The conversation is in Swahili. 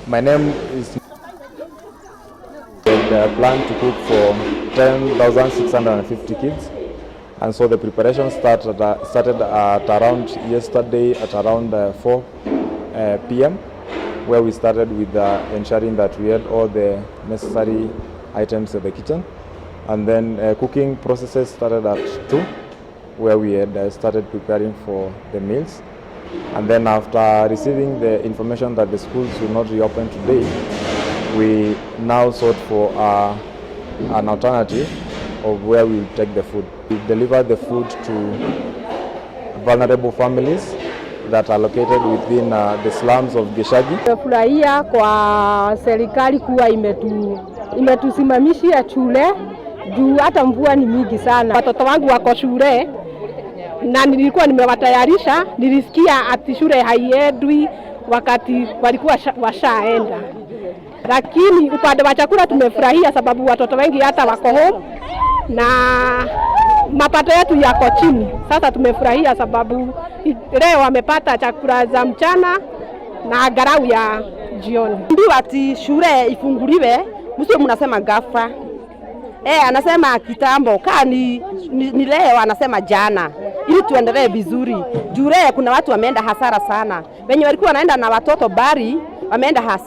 My name is plan to cook for 10,650 kids, and so the preparation started at around yesterday at around 4 p.m. where we started with ensuring that we had all the necessary items in the kitchen, and then cooking processes started at 2 where we had started preparing for the meals. And then after receiving the information that the schools will not reopen today, we now sought for an alternative of where we will take the food. We deliver the food to vulnerable families that are located within the slums of Gishagi. Tunafurahia kwa serikali kuwa imetusimamishia shule juu hata mvua ni mingi sana. Watoto wangu wako shule na nilikuwa nimewatayarisha, nilisikia ati shule haiendwi wakati walikuwa washaenda. Lakini upande wa chakula tumefurahia sababu watoto wengi hata wako home na mapato yetu yako chini. Sasa tumefurahia sababu leo wamepata chakula za mchana na angalau ya jioni. Ndio ati shule ifunguliwe, msio mnasema ghafla. Anasema kitambo, ni leo anasema jana. Ili tuendelee vizuri. Juu kuna watu wameenda hasara sana. Wenye walikuwa wanaenda na watoto bari, wameenda hasara.